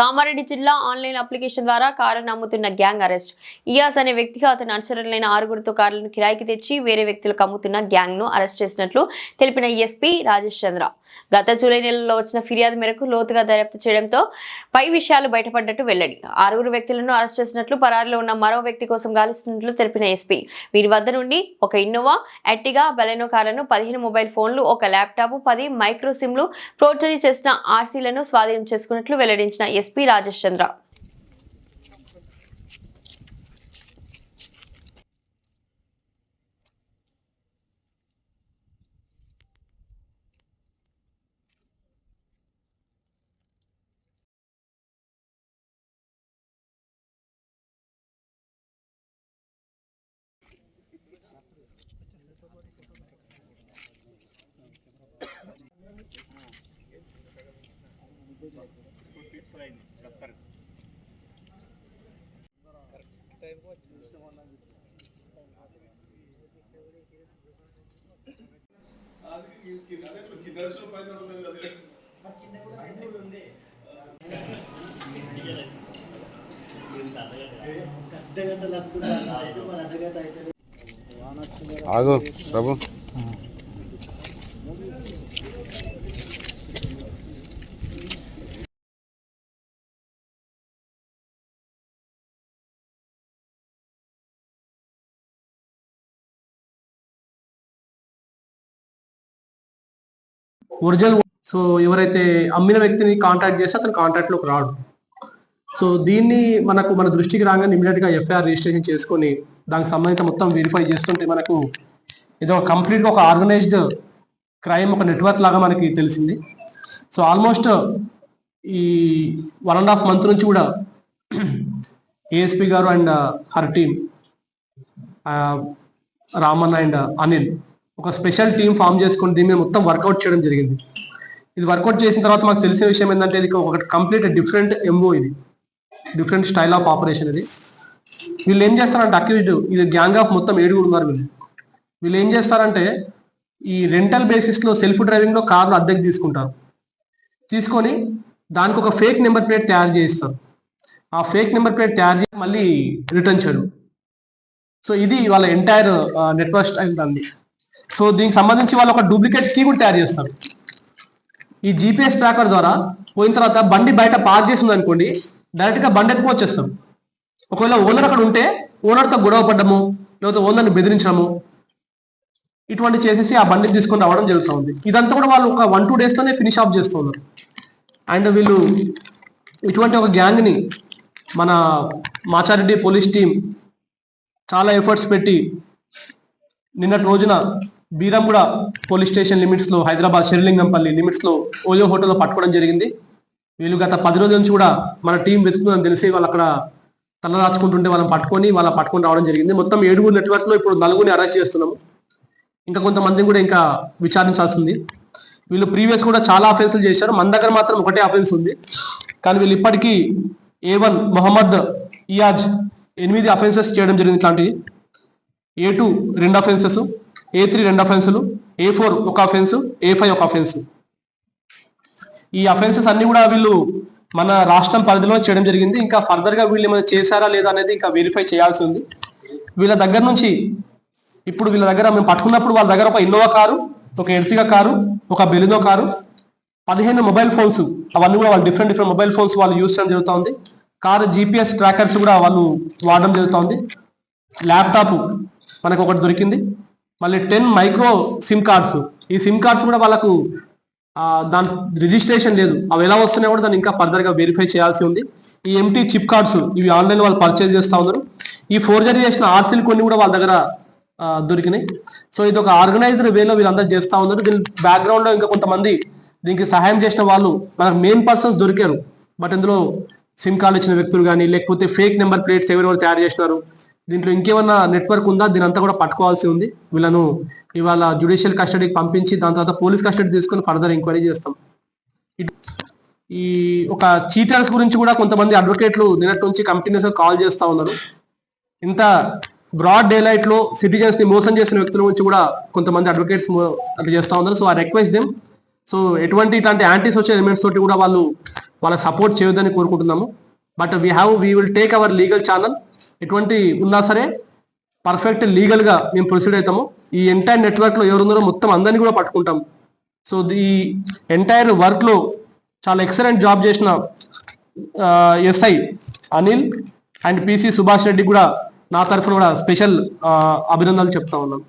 కామారెడ్డి జిల్లా online application ద్వారా కారును అమ్ముతున్న గ్యాంగ్ అరెస్ట్. ఇయాస్ అనే వ్యక్తిగా అతని అనుచరులైన 6గురితో కార్లను కిరాయికి తెచ్చి వేరే వ్యక్తులకు అమ్ముతున్న గ్యాంగ్ ను అరెస్ట్ చేసినట్లు తెలిపిన ఎస్పీ రాజేష్ చంద్ర. గత జూలై నెలలో వచ్చిన ఫిర్యాదు మేరకు లోతుగా దర్యాప్తు చేయడంతో పై విషయాలు బయటపడ్డట్టు వెల్లడి. 6 వ్యక్తులను అరెస్ట్ చేసినట్లు, పరారీలో ఉన్న మరో వ్యక్తి కోసం గాలిస్తున్నట్లు తెలిపిన ఎస్పీ వీరి వద్ద నుండి ఒక ఇన్నోవా, ఎర్టిగా, బలెనో కార్లను, 15 మొబైల్ ఫోన్లు, ఒక ల్యాప్టాప్, 10 మైక్రో సిమ్లు, ఫోర్జరీ చేసిన ఆర్సీలను స్వాధీనం చేసుకున్నట్లు వెల్లడించిన ఎస్పీ రాజేష్ చంద్ర. ఆగు ప్రభు. ఒరిజినల్. సో ఎవరైతే అమ్మిన వ్యక్తిని కాంటాక్ట్ చేస్తే అతను కాంటాక్ట్ లోకి రాడు. సో దీన్ని మన దృష్టికి రాగానే ఇమీడియట్ గా ఎఫ్ఐఆర్ రిజిస్ట్రేషన్ చేసుకొని దానికి సంబంధించిన మొత్తం వెరిఫై చేస్తుంటే మనకు ఇది ఒక కంప్లీట్ ఒక ఆర్గనైజ్డ్ క్రైమ్, ఒక నెట్వర్క్ లాగా మనకి తెలిసింది. సో ఆల్మోస్ట్ ఈ 1.5 month నుంచి కూడా ఏఎస్పీ గారు and her team, Raman and Anil, ఒక స్పెషల్ టీం ఫామ్ చేసుకుని దీని మీద మొత్తం వర్కౌట్ చేయడం జరిగింది. ఇది వర్కౌట్ చేసిన తర్వాత మాకు తెలిసిన విషయం ఏంటంటే ఇది ఒక కంప్లీట్ డిఫరెంట్ ఎంఓ, ఇది డిఫరెంట్ స్టైల్ ఆఫ్ ఆపరేషన్. ఇది వీళ్ళు ఏం చేస్తారంటే అక్యూజ్డ్, ఇది గ్యాంగ్ ఆఫ్ మొత్తం 7 ఉన్నారు. వీళ్ళు ఏం చేస్తారంటే ఈ రెంటల్ బేసిస్ లో సెల్ఫ్ డ్రైవింగ్ లో కార్లు అద్దెకి తీసుకుంటారు. తీసుకొని దానికి ఒక ఫేక్ నెంబర్ ప్లేట్ తయారు చేయిస్తారు. ఆ ఫేక్ నెంబర్ ప్లేట్ తయారు చేసి మళ్ళీ రిటర్న్ చేయడం. సో ఇది వాళ్ళ ఎంటైర్ నెట్వర్క్ స్టైల్ దాన్ని. సో దీనికి సంబంధించి వాళ్ళు ఒక డూప్లికేట్ కీ కూడా తయారు చేస్తారు. ఈ జీపీఎస్ ట్రాకర్ ద్వారా పోయిన తర్వాత బండి బయట పార్క్ చేసింది అనుకోండి, డైరెక్ట్ గా బండి ఎత్తుకు వచ్చేస్తాం. ఒకవేళ ఓనర్ అక్కడ ఉంటే ఓనర్తో గొడవ పడ్డము, లేకపోతే ఓనర్ని బెదిరించడము, ఇటువంటి చేసేసి ఆ బండిని తీసుకొని రావడం జరుగుతూ ఉంది. ఇదంతా కూడా వాళ్ళు ఒక 1-2 days లోనే ఫినిష్ ఆఫ్ చేస్తున్నారు. అండ్ వీళ్ళు ఇటువంటి ఒక గ్యాంగ్ ని మన మాచారెడ్డి పోలీస్ టీం చాలా ఎఫర్ట్స్ పెట్టి నిన్నటి రోజున బీరంగూడ పోలీస్ స్టేషన్ లిమిట్స్ లో, హైదరాబాద్ శేర్లింగంపల్లి లిమిట్స్ లో ఓయో హోటల్లో పట్టుకోవడం జరిగింది. వీళ్ళు గత 10 రోజుల నుంచి కూడా మన టీం వెతుకుతుందని తెలిసి వాళ్ళు అక్కడ తలదాచుకుంటుంటే వాళ్ళని పట్టుకొని రావడం జరిగింది. మొత్తం 7 నెట్వర్క్ లో ఇప్పుడు 4 అరెస్ట్ చేస్తున్నాము. ఇంకా కొంతమందిని కూడా ఇంకా విచారించాల్సింది. వీళ్ళు ప్రీవియస్ కూడా చాలా అఫెన్సులు చేశారు. మన దగ్గర మాత్రం ఒకటే అఫెన్స్ ఉంది. కానీ వీళ్ళు ఇప్పటికీ A1 మొహమ్మద్ ఇయాజ్ 8 అఫెన్సెస్ చేయడం జరిగింది. ఇట్లాంటివి A2 2 offences, A3 2 అఫెన్సులు, A4 1 offence, A5 1 offence. ఈ అఫెన్సెస్ అన్ని కూడా వీళ్ళు మన రాష్ట్రం పరిధిలో చేయడం జరిగింది. ఇంకా ఫర్దర్ గా వీళ్ళు ఏమైనా చేశారా లేదా అనేది ఇంకా వెరిఫై చేయాల్సి ఉంది. వీళ్ళ దగ్గర నుంచి ఇప్పుడు మేము పట్టుకున్నప్పుడు వాళ్ళ దగ్గర ఒక ఇన్నోవా కారు, ఒక ఎర్టిగా కారు, ఒక బెలినో కారు, 15 మొబైల్ ఫోన్స్, అవన్నీ కూడా వాళ్ళు డిఫరెంట్ మొబైల్ ఫోన్స్ వాళ్ళు యూజ్ చేయడం జరుగుతూ ఉంది. కారు జీపీఎస్ ట్రాకర్స్ కూడా వాళ్ళు వాడడం జరుగుతూ ఉంది. ల్యాప్టాప్ మనకు ఒకటి దొరికింది. మళ్ళీ 10 మైక్రో సిమ్ కార్డ్స్. ఈ సిమ్ కార్డ్స్ కూడా వాళ్ళకు దాని రిజిస్ట్రేషన్ లేదు. అవి ఎలా వస్తున్నాయో కూడా దాన్ని ఇంకా ఫర్దర్ గా వెరిఫై చేయాల్సి ఉంది. ఈ ఎంటీ చిప్ కార్డ్స్ ఇవి ఆన్లైన్ వాళ్ళు పర్చేజ్ చేస్తూ ఉన్నారు. ఈ ఫోర్జరీ చేసిన ఆర్సీలు కొన్ని కూడా వాళ్ళ దగ్గర దొరికినాయి. సో ఇది ఒక ఆర్గనైజ్డ్ వేలో వీళ్ళందరూ చేస్తూ ఉన్నారు. దీని బ్యాక్గ్రౌండ్ లో ఇంకా కొంతమంది దీనికి సహాయం చేసిన వాళ్ళు మనకు మెయిన్ పర్సన్స్ దొరికారు. బట్ ఇందులో సిమ్ కార్డు ఇచ్చిన వ్యక్తులు కానీ, లేకపోతే ఫేక్ నెంబర్ ప్లేట్స్ ఎవరెవరు తయారు చేసినారు, దీంట్లో ఇంకేమన్నా నెట్వర్క్ ఉందా, దీని అంతా కూడా పట్టుకోవాల్సి ఉంది. వీళ్ళను ఇవాళ జ్యుడిషియల్ కస్టడీకి పంపించి దాని తర్వాత పోలీస్ కస్టడీ తీసుకుని ఫర్దర్ ఎంక్వైరీ చేస్తాం. ఈ ఒక చీటర్స్ గురించి కూడా కొంతమంది అడ్వకేట్లు నిన్నటి నుంచి కంటిన్యూస్ గా కాల్ చేస్తూ ఉన్నారు. ఇంత బ్రాడ్ డే లైట్ లో సిటిజన్స్ ని మోసం చేసిన వ్యక్తుల గురించి కూడా కొంతమంది అడ్వకేట్స్ అట్లా చేస్తూ ఉన్నారు. So I request them. So ఇట్లాంటి యాంటీ సోషల్ ఎలిమెంట్స్ తోటి కూడా వాళ్ళు వాళ్ళకి సపోర్ట్ చేయొద్దని కోరుకుంటున్నాము. But we will take our legal channel. ఎటువంటి ఉన్నా సరే పర్ఫెక్ట్ లీగల్గా మేము ప్రొసీడ్ అవుతాము. ఈ ఎంటైర్ నెట్వర్క్లో ఎవరున్నారో మొత్తం అందరినీ కూడా పట్టుకుంటాము. సో ఈ ఎంటైర్ వర్క్లో చాలా ఎక్సలెంట్ జాబ్ చేసిన SI Anil and PC Subhash Reddy కూడా నా తరఫున కూడా స్పెషల్ అభినందనలు చెప్తా ఉన్నాను.